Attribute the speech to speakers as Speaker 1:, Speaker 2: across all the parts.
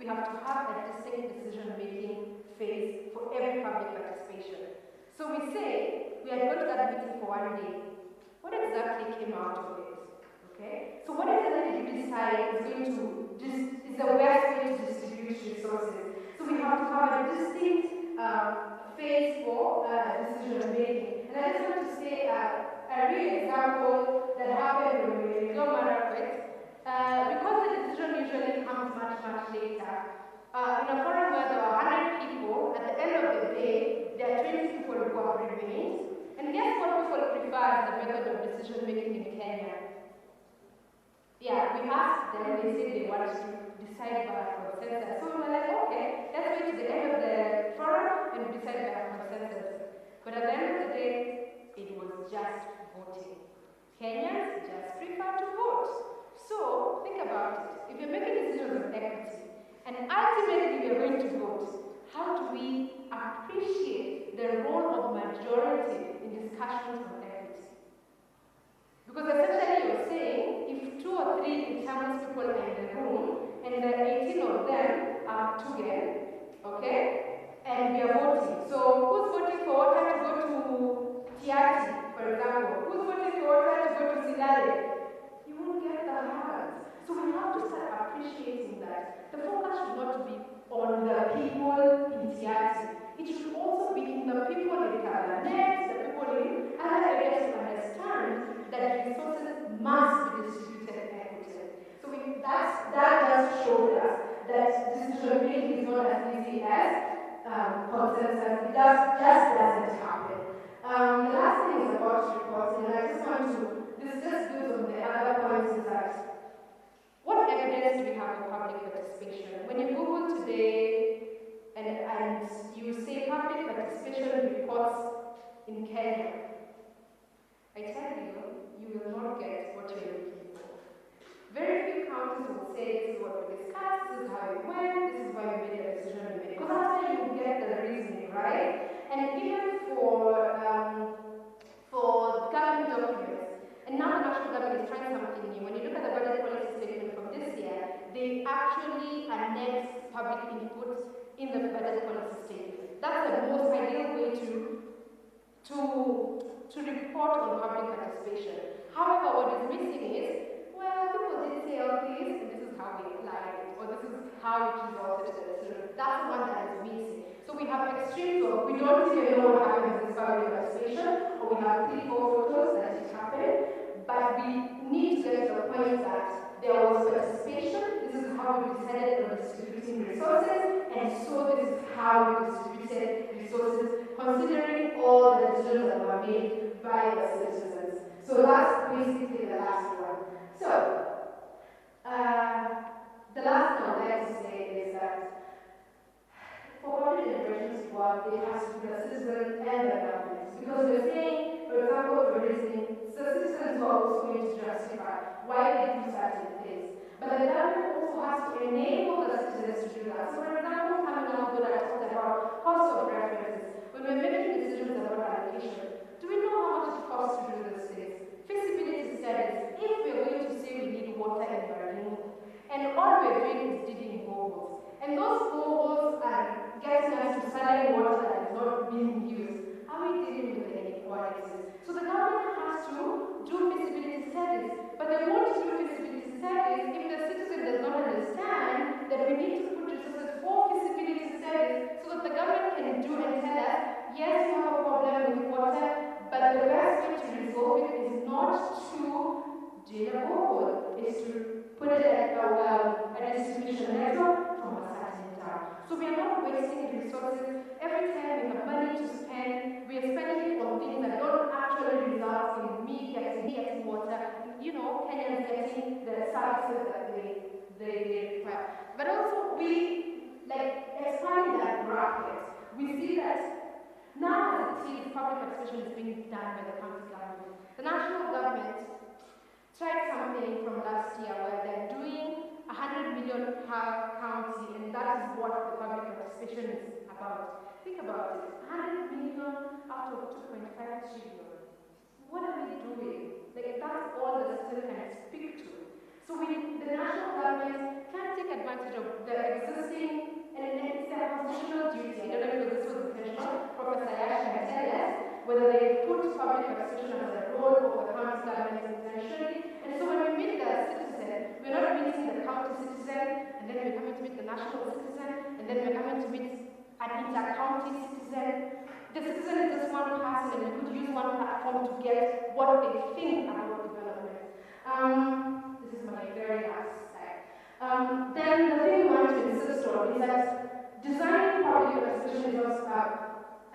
Speaker 1: have to have a distinct decision-making phase for every public participation. So we say we had gone to that meeting for 1 day. What exactly came out of it? Okay? So what exactly did we decide is the best way to distribute resources? So we have to have a distinct phase for decision making. And I just want to say a real example that happened when we were in Margaret. Because the decision usually comes much, much later. In a forum where there are 100 people, at the end of the day, there are 20 people who have remained. And guess what people prefer as the method of decision making in Kenya? Yeah, we asked them, they said they wanted to decide by consensus. So we were like, okay, let's wait to the end of the forum and decide by consensus. But at the end of the day, it was just voting. Kenyans just prefer to vote. So think about it. If you're making decisions on equity, and ultimately we are going to vote, how do we appreciate the role of majority in discussions on equity? Because essentially you're saying, if 2 or 3 incumbent people are in the room, and the 18 of them are together, okay, and we are voting. So who's voting for water to go to Tiati, for example? Who's voting for water to go to Silale? You won't get the hands. So we have to start appreciating that. The focus should not be on the people in Tiati. It should also be in the people in Kabanet, the people in other areas to understand that resources must be distributed equitably. So that just showed us that decision making is not as easy as consensus. It just doesn't happen. The last thing is about reporting, and I just want to, this just builds on the other points, is that what evidence do we have of public participation? When you Google today and you say public participation reports in Kenya, I tell you, you will not get what you're looking for. Very few counties will say, this is what we discussed, this is how it went, this is why we made a decision we made. Because that's where you get the reasoning, right? And even for government documents, and now the national government is trying something new. When you look at the budget policy statement from this year, they actually annex public input in the budget policy statement. That's the most ideal way to report on public participation. However, what is missing is, well, people did say all this, and this is how we applied it, or this is how it resulted in the decision. That's one that is missing. So we have extremes of, we don't even know what happened in this public participation, or we have 3 or 4 photos that it happened, but we need to get to the point that there was participation, this is how we decided on distributing resources, and so this is how we distributed resources, considering all the decisions that were made by the citizens. So that's basically the last one. So, the last thing I'd like to say is that for public deliberations to work, it has to be the citizens and the government. Because we're saying, for example, we're listening, so citizens are also going to justify why they do certain things. But the government also has to enable the citizens to do that. So, for example, coming up with I talked about cost of references. When we're making decisions about allocation, do we know how much it costs to do those things? Feasibility studies. If we're going to say we need water in Baringo, and all we're doing is digging boreholes, and those boreholes are getting us to selling water that is not being used, are we dealing with the inequalities? So the government has to do feasibility studies, but they won't do feasibility studies if the citizen does not understand that we need to put resources for feasibility studies so that the government can do and tell us, yes, you have a problem with water, but the best way to resolve it is not to drill a borehole, is to put it at a distribution network from a certain town. So we are not wasting resources. Every time we have money to spend, we are spending it on things that don't actually result in me getting water, you know, Kenyans getting the services that they require. But also we, like, expanding that bracket, we see that now, as it is, public participation is being done by the county government. The national government tried something from last year where they're doing 100 million per county, and that is what the public participation is about. Think about it, 100 million out of 2.5 trillion. What are we doing? Like, that's all the system can speak to. So the national government can take advantage of the existing national citizen, and then we're going to meet an inter-county citizen. The citizen is just one person, and we could use one platform to get what they think about development. This is my very last slide. Then the thing we want to insist on is that designing public participation is not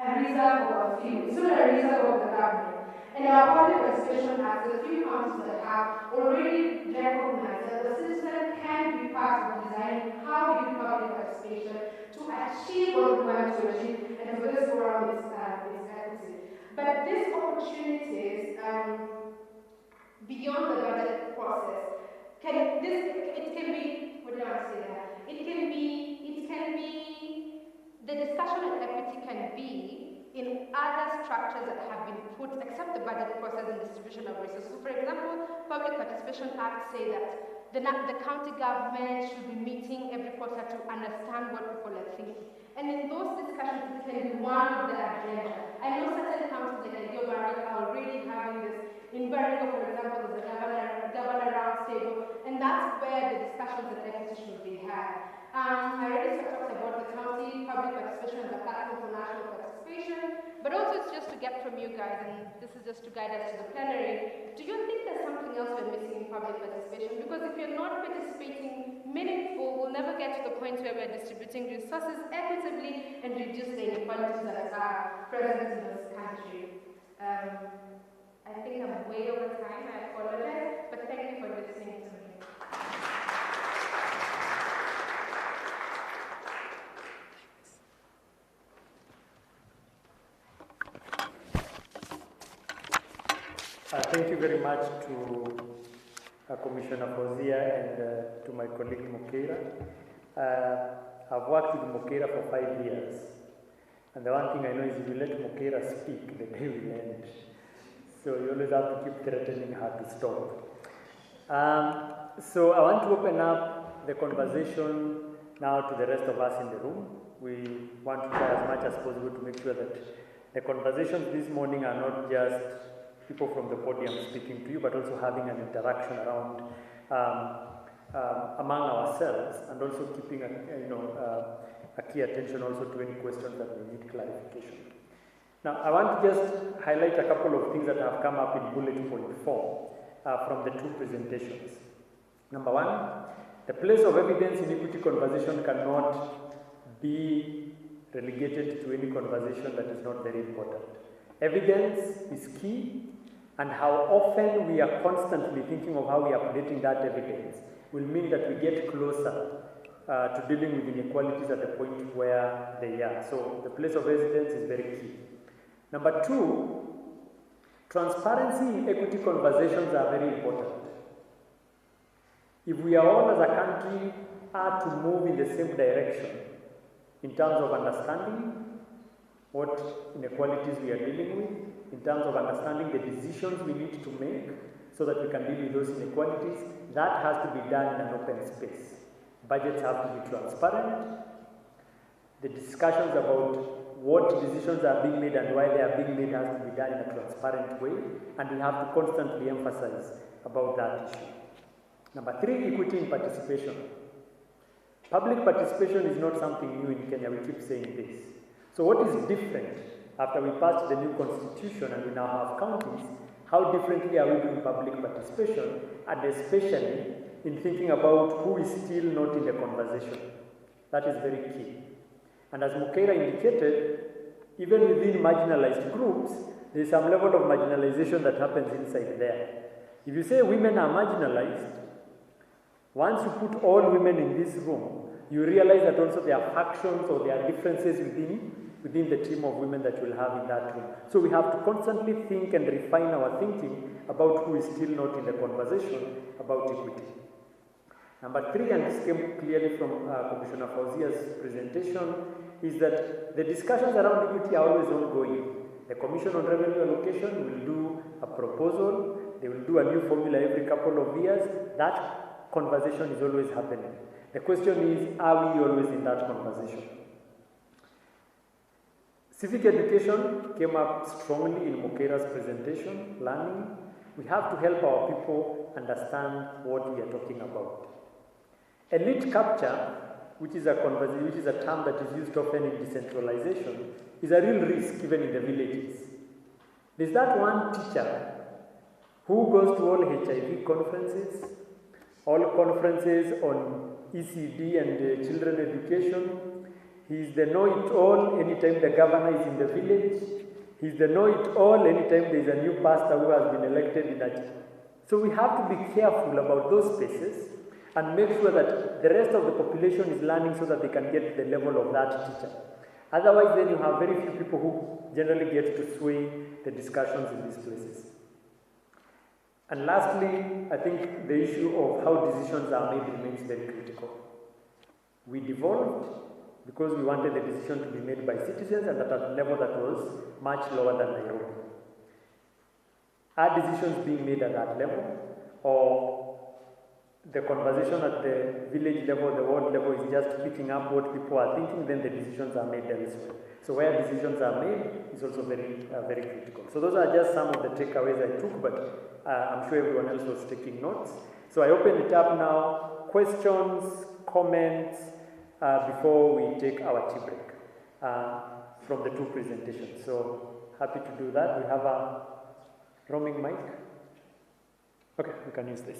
Speaker 1: a reserve or a few. It's not a reserve of the government. And our public participation acts, the few councils that have already recognized that the citizen can be part of designing how we do public participation to achieve what we want to achieve, and for this forum is equity. But these opportunities, beyond the budget process, it can be, what do I want to say there? The discussion on equity can be in other structures that have been put, except the budget process and distribution of resources. So for example, Public Participation Act say that the county government should be meeting every quarter to understand what people are thinking. And in those discussions, it can be one of the agenda. I know certain counties like Barrick are already having this. In Barrick, for example, there's a governor roundtable, and that's where the discussions on equity should be had. I already talked about the county public participation as a platform for national participation, but also it's just to get from you guys, and this is just to guide us to the plenary. Do you think there's something else we're missing in public participation? Because if you're not participating meaningful, we'll never get to the point where we're distributing resources equitably and reduce the inequalities that are present in this country. I think I'm way over time, I apologize, but thank you for listening to me.
Speaker 2: Thank you very much to Commissioner Fozia and to my colleague Mukera. I've worked with Mukera for 5 years, and the one thing I know is if you let Mukera speak, the day will end. So you always have to keep threatening her to stop. So I want to open up the conversation now to the rest of us in the room. We want to try as much as possible to make sure that the conversations this morning are not just people from the podium speaking to you, but also having an interaction around among ourselves, and also keeping a key attention also to any questions that may need clarification. Now, I want to just highlight a couple of things that have come up in bullet point 4 from the two presentations. Number one, the place of evidence in equity conversation cannot be relegated to any conversation that is not very important. Evidence is key, and how often we are constantly thinking of how we are updating that evidence will mean that we get closer to dealing with inequalities at the point where they are. So the place of evidence is very key. Number two, transparency in equity conversations are very important. If we are all as a country are to move in the same direction in terms of understanding what inequalities we are dealing with, in terms of understanding the decisions we need to make so that we can deal with those inequalities, that has to be done in an open space. Budgets have to be transparent. The discussions about what decisions are being made and why they are being made has to be done in a transparent way, and we have to constantly emphasize about that issue. Number three, equity in participation. Public participation is not something new in Kenya, we keep saying this. So what is different after we passed the new constitution and we now have counties? How differently are we doing public participation, and especially in thinking about who is still not in the conversation? That is very key. And as Mukera indicated, even within marginalized groups, there is some level of marginalization that happens inside there. If you say women are marginalized, once you put all women in this room, you realize that also there are factions or there are differences within the team of women that you will have in that room. So we have to constantly think and refine our thinking about who is still not in the conversation about equity. Number three, and this came clearly from Commissioner Fauzia's presentation, is that the discussions around equity are always ongoing. The Commission on Revenue Allocation will do a proposal, they will do a new formula every couple of years. That conversation is always happening. The question is, are we always in that conversation? Civic education came up strongly in Mukera's presentation, learning. We have to help our people understand what we are talking about. Elite capture which is a term that is used often in decentralization, is a real risk even in the villages. There's that one teacher who goes to all HIV conferences, all conferences on ECD and children education. He's the know-it-all anytime the governor is in the village. He's the know-it-all anytime there's a new pastor who has been elected in a... So we have to be careful about those spaces and make sure that the rest of the population is learning so that they can get to the level of that teacher. Otherwise, then you have very few people who generally get to sway the discussions in these places. And lastly, I think the issue of how decisions are made remains very critical. We devolved because we wanted the decision to be made by citizens and at a level that was much lower than Nairobi. Are decisions being made at that level, or the conversation at the village level, the world level is just picking up what people are thinking, then the decisions are made elsewhere. So where decisions are made is also very critical. So those are just some of the takeaways I took, but I'm sure everyone else was taking notes. So I open it up now. Questions, comments, before we take our tea break from the two presentations. So happy to do that. We have a roaming mic. Okay, we can use this.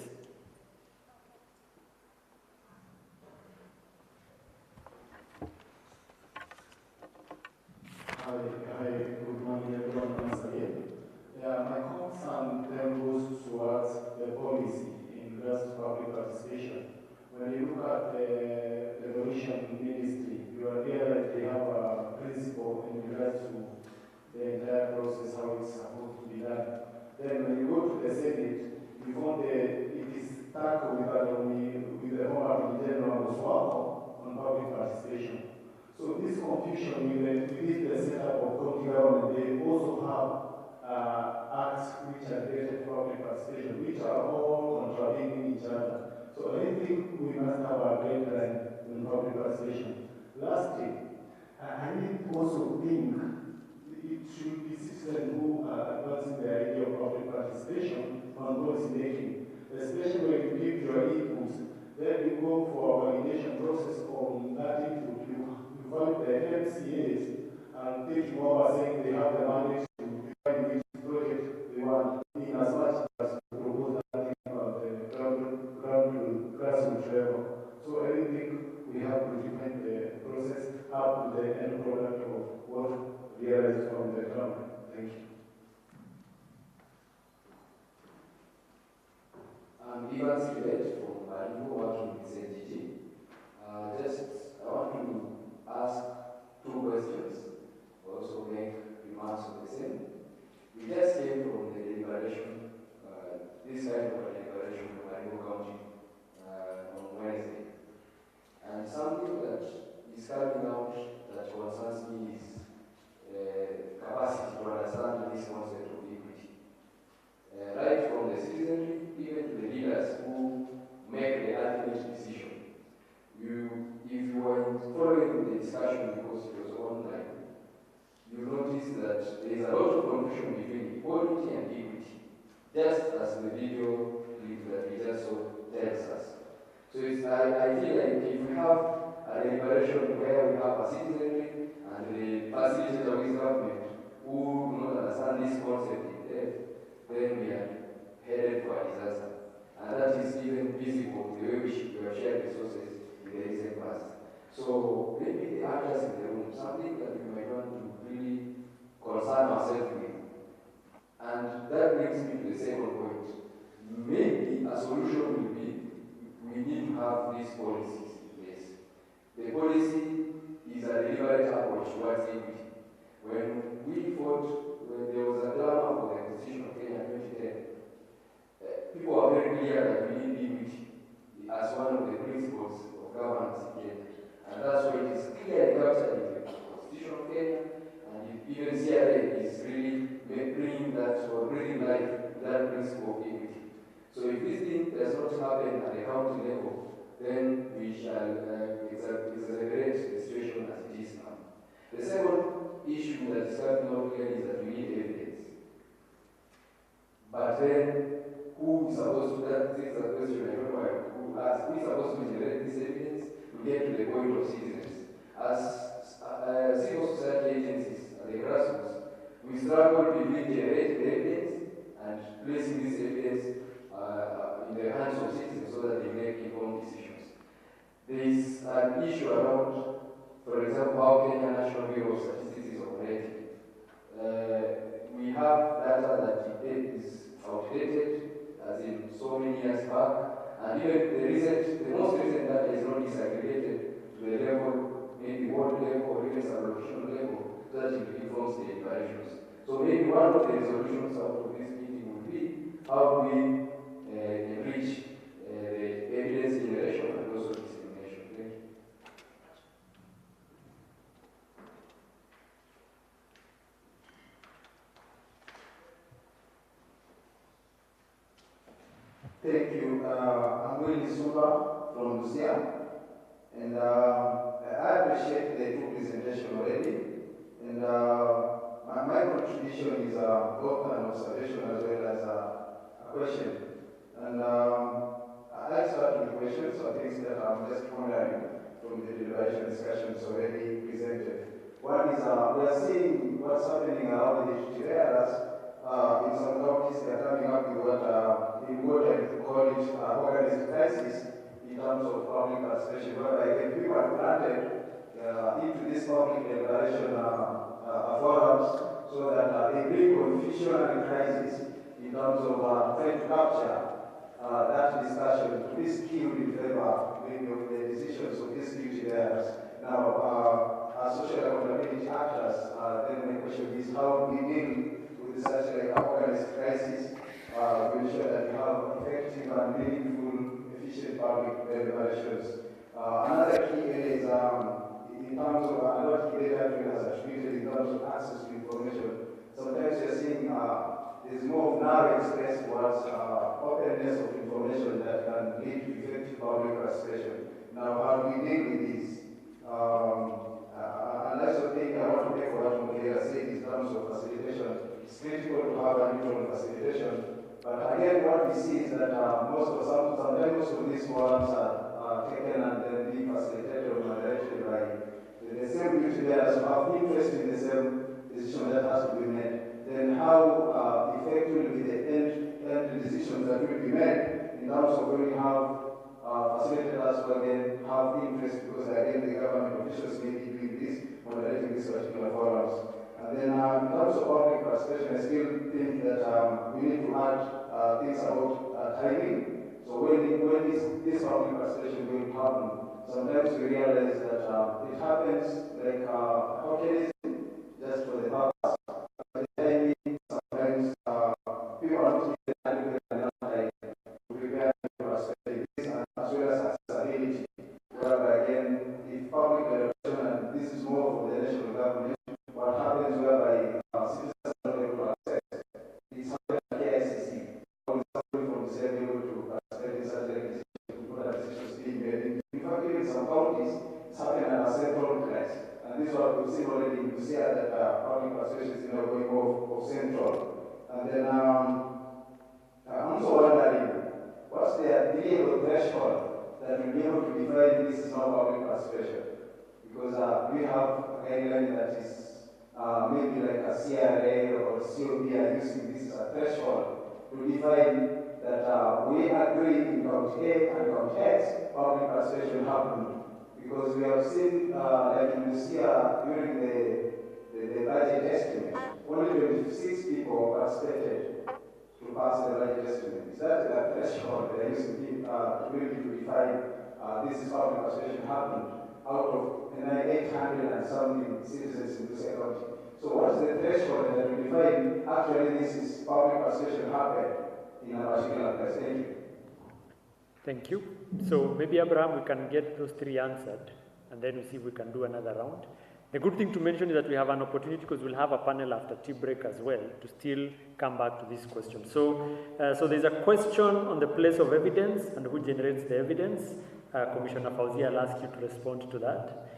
Speaker 3: Hi, good morning everyone once again. My concern then goes towards the policy in regards to public participation. When you look at the devolution ministry, you are realize they have a principle in regards to the entire process, how it's supposed to be done. Then when you go to the Senate, you find it is tackled with the Honorable General was welcome on public participation. So this confusion within the setup of county government, they also have acts which are related to public participation, which are all contravening each other. So I think we must have a guideline in public participation. Lastly, I also think it should be citizens who are advancing the idea of public participation on policy making, especially when you give your inputs. Then you go for a validation process on that input. You find the MCAs and taking over saying they have the mandate to define which project they want, in as much as to propose that thing at the grassroots level. So I really think we have to define the process up to the end product of what realized from the government. Thank you.
Speaker 4: I'm Ivan Silet from Maribo, working with NGT. I want to ask two questions, also make remarks on the same. We just came from the deliberation, this kind of a deliberation from Maribo County on Wednesday. And something that is coming out that concerns me is capacity to understand this concept of equity. Right from the citizenry, even to the leaders who make the ultimate decision. If you were following the discussion because it was online, you notice that there is a lot of confusion between equality and equity, just as the video clip that we just saw tells us. So I feel like if we have a deliberation where we have a citizenry and the facilities of this government who do not understand this concept in depth, then we are headed for a disaster. And that is even visible the way we have shared resources in the recent past. So maybe the actors in the room, something that we might want to really concern ourselves with. And that brings me to the second point. Maybe a solution will be we need to have these policies in place. The policy is a deliberate approach towards equity. When there was a drama for the Constitution of Kenya in 2010, people are very clear that we need equity as one of the principles of governance in Kenya. And that's why it is clearly captured in the Constitution of Kenya, and even CRA is really bringing that or bringing life that principle of equity. So if this thing does not happen at the county level, then we shall exaggerate the situation as it is now. The second issue that is coming out clearly is that we need evidence. But then, who is supposed to, that is a question I don't know who is supposed to generate this evidence to get to the point struggle between generating evidence and placing this evidence in the hands of citizens so that they make informed decisions. There is an issue around, for example, how Kenya National Bureau of Statistics is operating. We have data that is outdated, as in so many years back, and even the most recent data is not disaggregated to the level, maybe ward level or even sub-location level, so that it informs the deliberations. So maybe one of the resolutions out of this meeting would be how do we enrich the evidence generation and also dissemination. Thank you.
Speaker 3: Thank you. I'm Willie Suba from Lucia, and I appreciate the two presentation already. And my contribution is both an observation as well as a question. And I start with questions or things that I'm just wondering from the deliberation discussions already presented. One is we are seeing what's happening around the digital areas. In some counties, they are coming up with what I call it organized crisis in terms of public participation, whereby when people are planted into this public declaration forums so that they bring confusion and crisis in terms of trying to capture that discussion to be skewed in favor maybe of the decisions of these duty bearers. Now, as social accountability actors, then my question is how do we deal with such like organized crisis to ensure that we have effective and meaningful, efficient public deliberations. Another key area is in terms of what data has attributed in terms of access to information. Sometimes you're seeing there's more of narrow space towards openness of information that can lead to effective public participation. Now, how do we deal with this? And I also think I want to make what Mugera said in terms of facilitation. It's critical to have a neutral facilitation. But again, what we see is that sometimes most of these forums are taken and then being facilitated or moderated by the same duty bearers who have interest in the same decision that has to be made. Then how effectively the end decisions that will be made in terms of when we have facilitators who again have interest, because again the government officials may be doing this, moderating these particular forums. And then in terms of public participation, I still think that we need to add things about timing. So when this public participation will happen, sometimes we realize that it happens like tokenism, just for the purpose. But the timing, sometimes people are not really adequate enough time to prepare for participate this, and as well as accessibility, whereby again, if public education, and this is more for the national government, what happens whereby citizens are not able to access is something like KICC, from the same able to participate in such decisions, decisions being made. In fact, even some counties, it's happening at a central place. And this is what we've seen already in Lucia, that public participation is going off central. And then I'm also wondering, what's the legal threshold that will be able to define this is not public participation? Because we have a guideline that is maybe like a CRA or COP are using this as a threshold to define that we agree in County A and County X, public participation happened. Because we have seen, like in Lucia, during the budget estimate, only 26 people participated to pass the budget estimate. Is that a threshold they are using really to define this is public participation happened out of 800 and something citizens in Lucia County? So what's the threshold that we define actually this is public participation happened in a particular place? Thank you.
Speaker 2: Thank you. So maybe, Abraham, we can get those three answered, and then we see if we can do another round. The good thing to mention is that we have an opportunity, because we'll have a panel after tea break as well, to still come back to this question. So there's a question on the place of evidence and who generates the evidence. Commissioner Fauzi, I'll ask you to respond to that.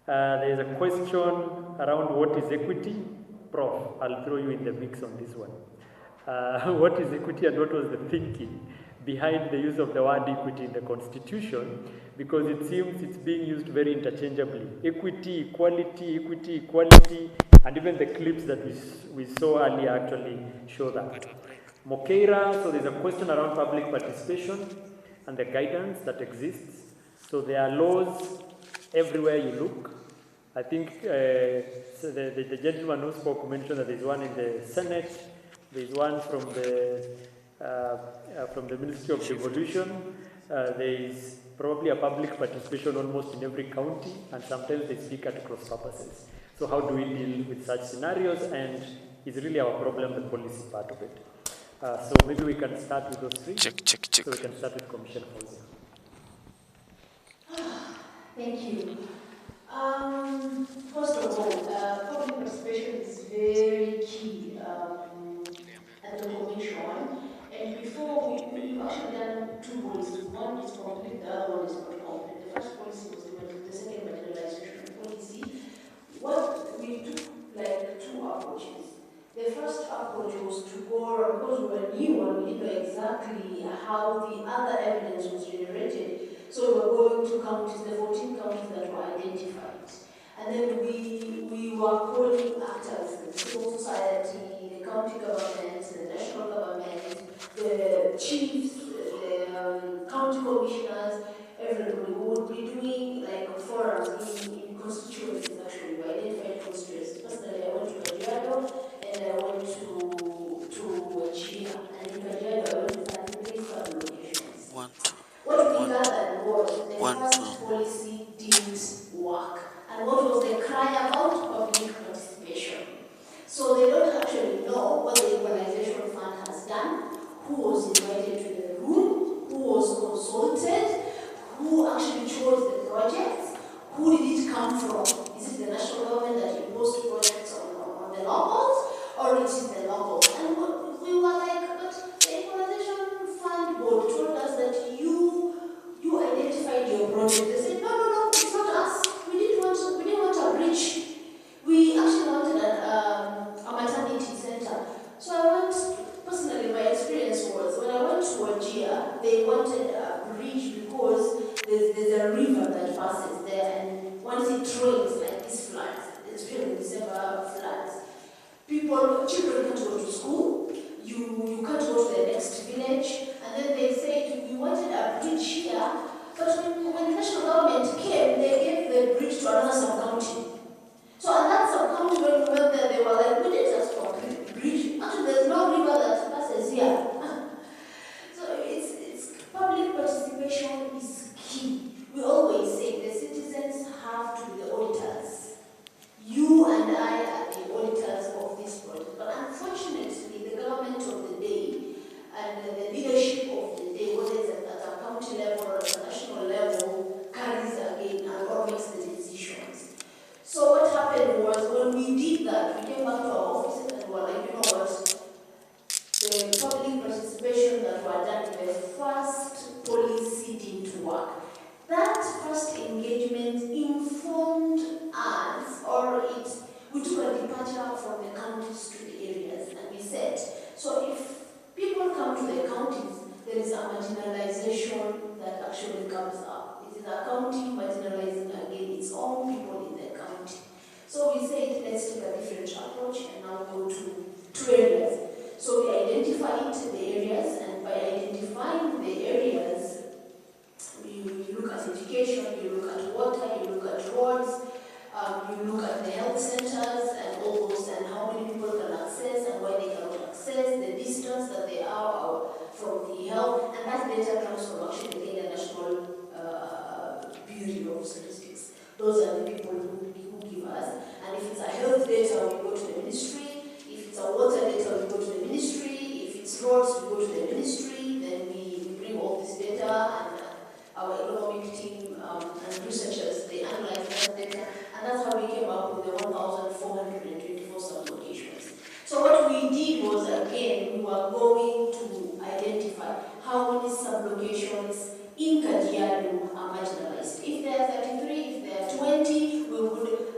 Speaker 2: There's a question around what is equity. Prof, I'll throw you in the mix on this one. What is equity and what was the thinking behind the use of the word equity in the Constitution? Because it seems it's being used very interchangeably. Equity, equality, And even the clips that we saw earlier actually show that. Mokeira, so there's a question around public participation and the guidance that exists. So there are laws everywhere you look. I think so the gentleman who spoke mentioned that there's one in the Senate, there's one from the Ministry of Devolution, there is probably a public participation almost in every county, and sometimes they speak at cross purposes. So how do we deal with such scenarios, and is really our problem the policy part of it? So maybe we can start with those three.
Speaker 5: Check.
Speaker 2: So we can start with Commissioner Fauzi.
Speaker 6: Thank you. First of all, public participation is very key at the Commission. And before we've actually done two policies. One is complete, the other one is not complete. The first policy was the second materialization policy. What we took like two approaches. The first approach was to go, because we were new and we didn't know exactly how the other evidence was generated. So we were going to counties, the 14 counties that were identified. And then we were calling actors, the civil society, the county governments, the national government, the chiefs, the county commissioners, everybody. We would be doing like forums in constituencies actually. We identified constituencies. Personally, I went to Kajiado and I went to Chia. And in Kajiado, I went to 33 sub-locations. What we gathered was the first policy didn't work. And what was the cry about? Public participation. So they don't actually know what the equalization fund has done, who was invited to the room, who was consulted, who actually chose the projects, who did it come from? Is it the national government that imposed projects on the locals, or it is the locals? And we were like, but the equalization fund board told us that you identified your project. They said, no, it's not us. We didn't want a bridge. We actually wanted a maternity center. So I went, personally, my experience was, when I went to Wajir, they wanted a bridge because there's a river that passes there, and once it rains, like these floods, especially in December floods, children can't go to school, you can't go to the next village, and then they said, we wanted a bridge here, but when the national government came, they gave the bridge to another sub-county. So at that sub-county, when we went there, they were like, we didn't ask for a bridge. Actually, there's no river that passes here. So it's public participation is key. We always say the citizens have to be the auditors. You and I are the auditors of this project. But unfortunately, the government of the day and the leadership of the day, whether it's at a county level or at a national level, carries again and or makes the decisions. So what happened was, when we did that, we came back to our offices and we were like, you know what, the public participation that were done in the first policy didn't work. That first engagement informed us, we took a departure from the counties to the areas, and we said, so if people come to the counties, there is a marginalization that actually comes up. It is a county marginalizing again its own people in the county. So we said, let's take a different approach and now go to two areas. So we identified the areas, and by identifying the areas, you look at education, you look at water, you look at roads, you look at the health centers and all those, and how many people can access and why they cannot access, the distance that they are from the health, and that data comes from actually the National Bureau of Statistics. Those are the people who give us. And if it's a health data, we go to the ministry. If it's a water data, we go to the ministry. If it's roads, we go to the ministry. Then we bring all this data, and our economic team and researchers, they analyze that data. And that's how we came up with the 1,424 sub-locations. So what we did was, again, we were going to identify how many sub-locations in Kajiado are marginalized. If there are 33, if there are 20,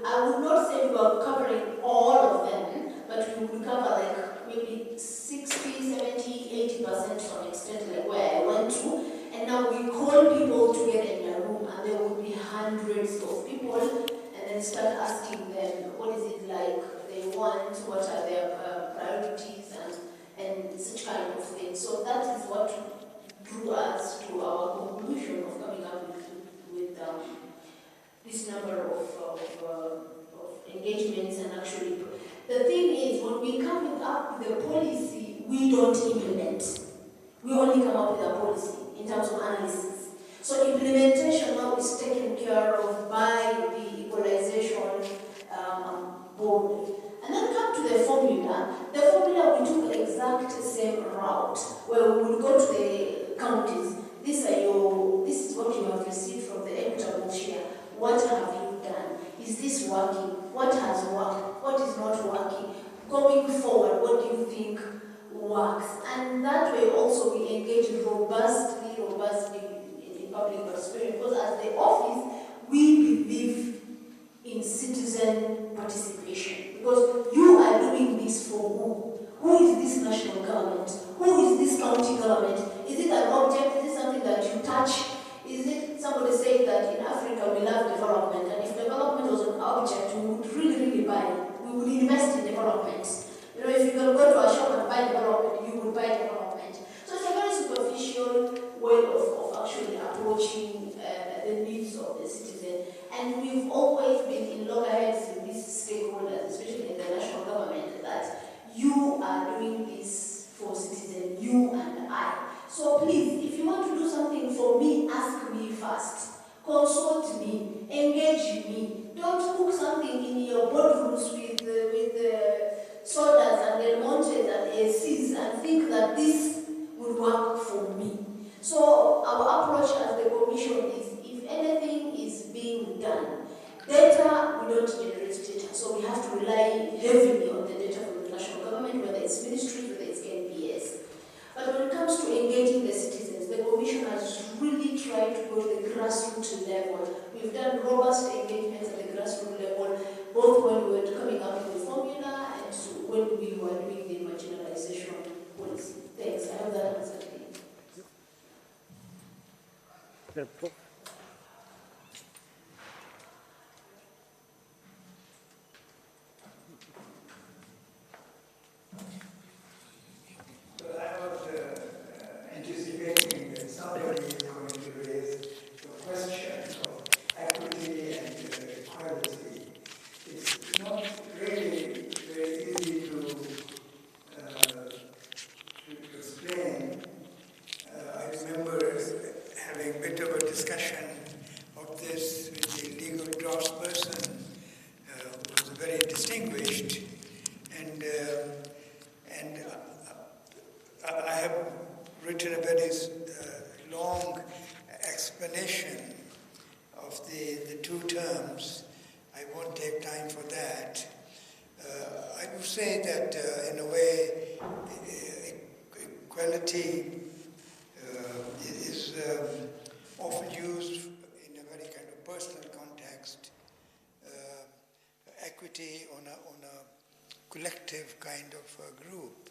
Speaker 6: I would not say we were covering all of them, but we would cover like maybe 60, 70, 80% to an extent, like where I went to. And now we call people together in a room, and there would be hundreds of people, and then start asking them, what is it like they want, what are their priorities, and such kind of thing. So that is what drew us to our conclusion of coming up with this number of engagements. And actually, the thing is, when we come up with a policy, we don't implement. We only come up with a policy in terms of analysis. So implementation now is taken care of by the equalization board. And then come to the formula. The formula, we took the exact same route, where we would go to the counties. This is what you have received from the equitable share. What have you done? Is this working? What has worked? What is not working? Going forward, what do you think works? And that way also we engage robustly in public participation, because as the office, we believe in citizen participation. Because you are doing this for who? Who is this national government? Who is this county government? Is it an object? Is it something that you touch? Is it somebody saying that in Africa we love development, and if development was an object, we would really buy it. We would invest in development. You know, if you can go to a shop and buy development, you would buy development. So it's a very superficial way of actually approaching the needs of the citizen. And we've always been in loggerheads with these stakeholders, especially in the national government, that you are doing this for citizens, you and I. So please, if you want to do something for me, ask me first. Consult me, engage me. Don't cook something in your boardrooms with sodas and Del Montes and ACs and think that this would work for me. So our approach as the Commission is, if anything is being done, data, we don't generate data. So we have to rely heavily on the data from the national government, whether it's ministries, whether it's NPS. But when it comes to engaging the citizens, the Commission has really tried to go to the grassroots level. We've done robust engagements at the grassroots level, both when we were coming up with the formula and when we were doing the marginalization policy. Thanks. I hope that answered it.
Speaker 5: I was anticipating that somebody is going to raise the question of equity and equality. It's not really very easy to explain. I remember having a bit of a discussion of this with the legal draftsperson, who was very distinguished, and I have written a very long explanation of the two terms. I won't take time for that. I would say that in a way, equality is often used in a very kind of personal context. Equity on a collective kind of group.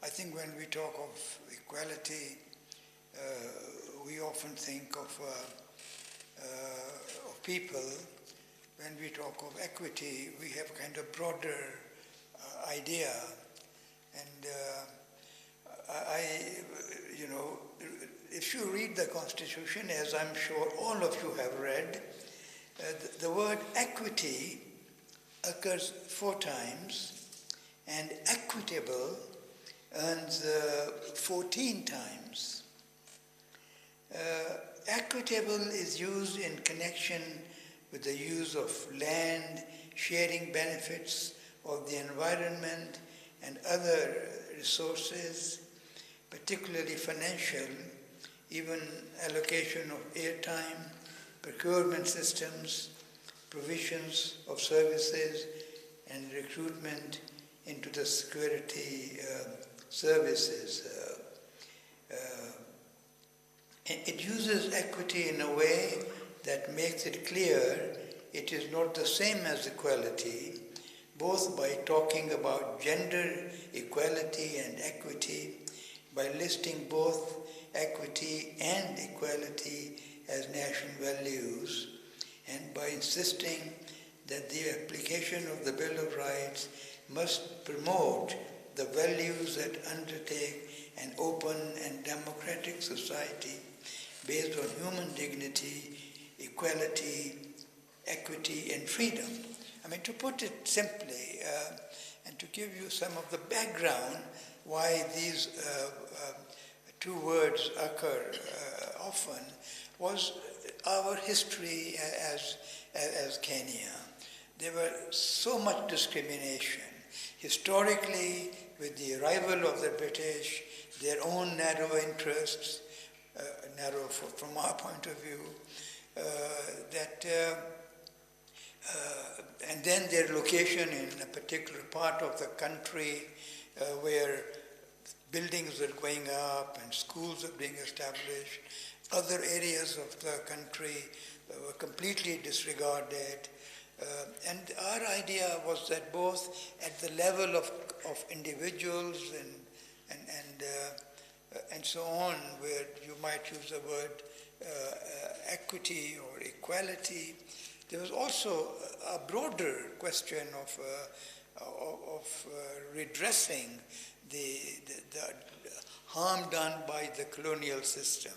Speaker 5: I think when we talk of equality, we often think of people. When we talk of equity, we have kind of broader idea. And if you read the Constitution, as I'm sure all of you have read, the word equity occurs 4 times, and equitable earns 14 times. Equitable is used in connection with the use of land, sharing benefits of the environment and other resources, particularly financial, even allocation of airtime, procurement systems, provisions of services, and recruitment into the security services. It uses equity in a way that makes it clear it is not the same as equality, both by talking about gender equality and equity, by listing both equity and equality as national values, and by insisting that the application of the Bill of Rights must promote the values that undertake an open and democratic society based on human dignity, equality, equity, and freedom. I mean, to put it simply, and to give you some of the background why these two words occur often, was our history as Kenya. There were so much discrimination. Historically, with the arrival of the British, their own narrow interests, narrow from our point of view, and then their location in a particular part of the country where buildings are going up and schools are being established. Other areas of the country were completely disregarded. And our idea was that both at the level of individuals and so on, where you might use the word equity or equality, there was also a broader question of redressing the harm done by the colonial system,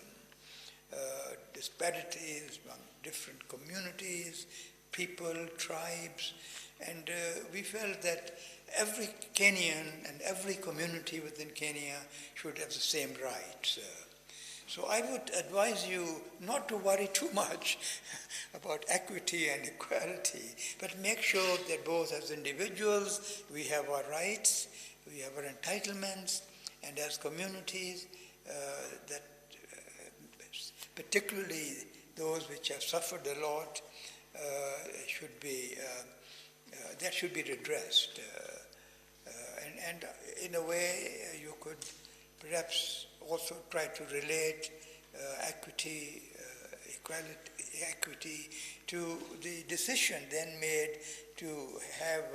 Speaker 5: disparities among different communities, people, tribes, and we felt that every Kenyan and every community within Kenya should have the same rights. So I would advise you not to worry too much about equity and equality, but make sure that both as individuals we have our rights, we have our entitlements, and as communities that particularly those which have suffered a lot that should be redressed. And in a way you could perhaps also try to relate equity, equity to the decision then made to have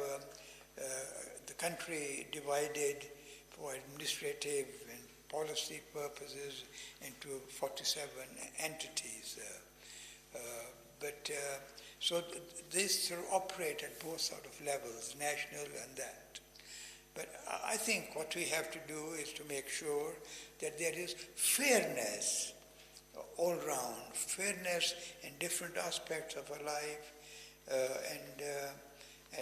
Speaker 5: the country divided for administrative and policy purposes into 47 entities. So these sort of operate at both sort of levels, national and that. But I think what we have to do is to make sure that there is fairness all round, fairness in different aspects of our life,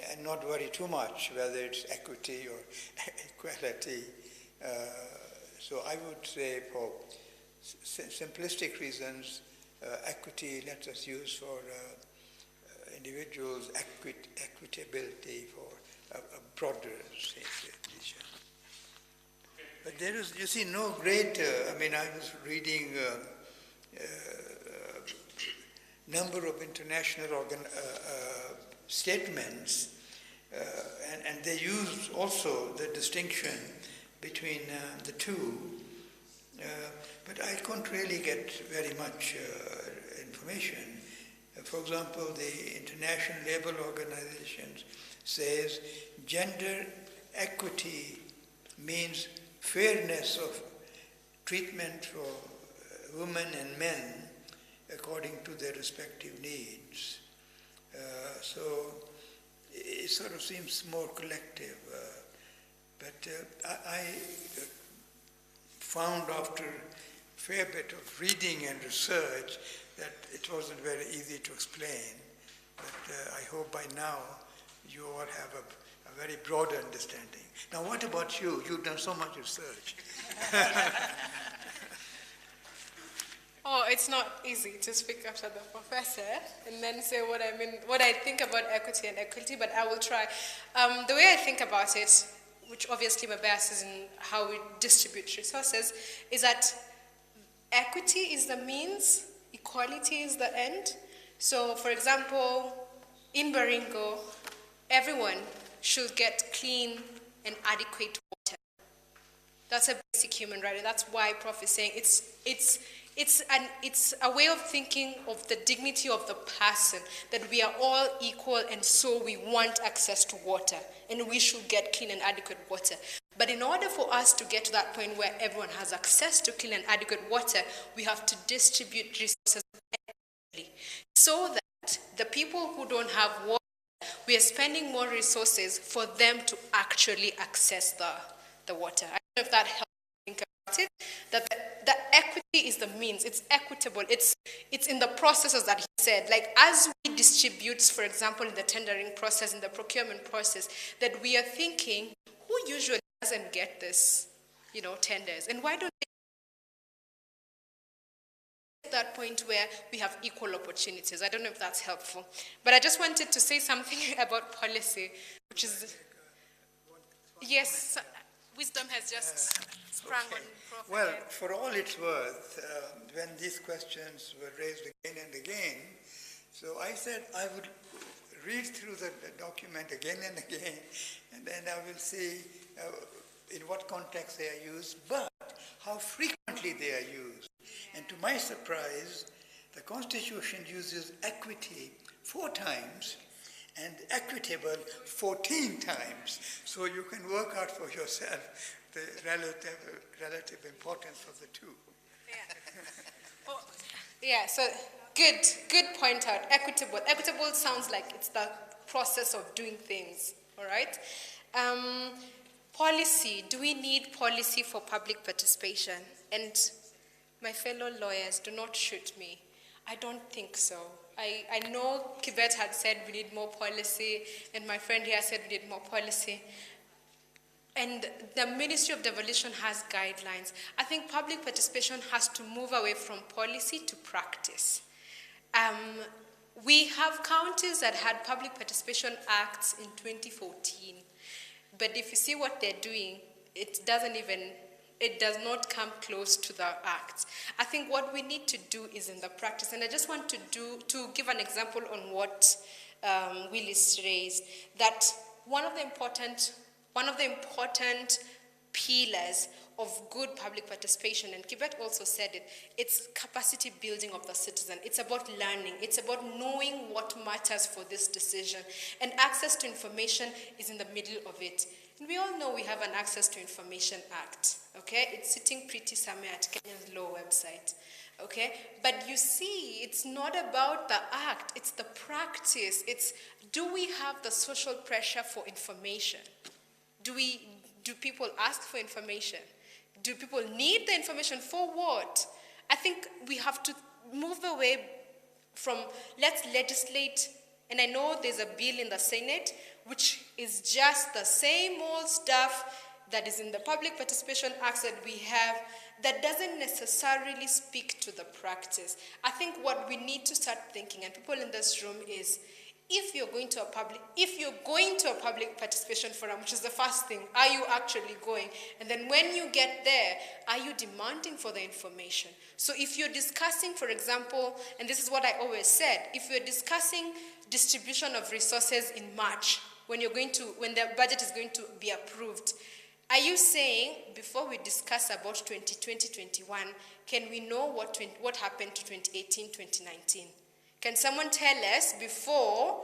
Speaker 5: and not worry too much whether it's equity or equality. So I would say for simplistic reasons, equity let us use for individuals, equitability for a broader vision. But there is, you see, no great, I mean, I was reading number of international statements, and they use also the distinction between the two, but I couldn't really get very much information. For example, the International Labour Organization says gender equity means fairness of treatment for women and men according to their respective needs. So it sort of seems more collective. But I found after a fair bit of reading and research that it wasn't very easy to explain. But I hope by now you all have a very broad understanding. Now what about you? You've done so much research.
Speaker 1: Oh, it's not easy to speak after the professor and then say what I think about equity and equality, but I will try. The way I think about it, which obviously my bias is in how we distribute resources, is that equity is the means, equality is the end. So, for example, in Baringo, everyone should get clean and adequate water. That's a basic human right, and that's why Prof is saying it's a way of thinking of the dignity of the person, that we are all equal and so we want access to water and we should get clean and adequate water. But in order for us to get to that point where everyone has access to clean and adequate water, we have to distribute resources equitably so that the people who don't have water we are spending more resources for them to actually access the water. I don't know if that helps you think about it, that the equity is the means, it's equitable, it's in the processes that he said, like as we distribute, for example, in the tendering process, in the procurement process, that we are thinking, who usually doesn't get this, tenders, and why don't that point where we have equal opportunities? I don't know if that's helpful, but I just wanted to say something about policy, which is, yes, wisdom has just sprung on Prof.
Speaker 5: Well, for all it's worth, when these questions were raised again and again, so I said I would read through the document again and again, and then I will see in what context they are used, but how frequently they are used. And to my surprise, the Constitution uses equity 4 times and equitable 14 times. So you can work out for yourself the relative importance of the two.
Speaker 1: Yeah, so good point out. Equitable. Equitable sounds like it's the process of doing things, all right? Policy. Do we need policy for public participation? And my fellow lawyers, do not shoot me. I don't think so. I know Kibet had said we need more policy, and my friend here said we need more policy. And the Ministry of Devolution has guidelines. I think public participation has to move away from policy to practice. We have counties that had public participation acts in 2014. But if you see what they're doing, it does not come close to the acts. I think what we need to do is in the practice, and I just want to give an example on what Willis raised, that one of the important pillars of good public participation, and Kibet also said it, it's capacity building of the citizen. It's about learning. It's about knowing what matters for this decision. And access to information is in the middle of it. And we all know we have an Access to Information Act, okay? It's sitting pretty somewhere at Kenya's law website, okay? But you see, it's not about the act, it's the practice. It's, do we have the social pressure for information? Do people ask for information? Do people need the information for what? I think we have to move away from let's legislate, and I know there's a bill in the Senate which is just the same old stuff that is in the Public Participation Acts that we have that doesn't necessarily speak to the practice. I think what we need to start thinking, and people in this room, is if you're going to a public participation forum, which is the first thing, are you actually going? And then when you get there, are you demanding for the information? So if you're discussing, for example, and this is what I always said, if you're discussing distribution of resources in March, when the budget is going to be approved, are you saying, before we discuss about 2020-21, can we know what happened to 2018-2019? Can someone tell us, before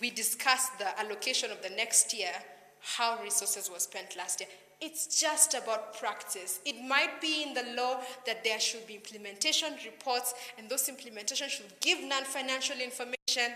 Speaker 1: we discuss the allocation of the next year, how resources were spent last year? It's just about practice. It might be in the law that there should be implementation reports, and those implementations should give non-financial information.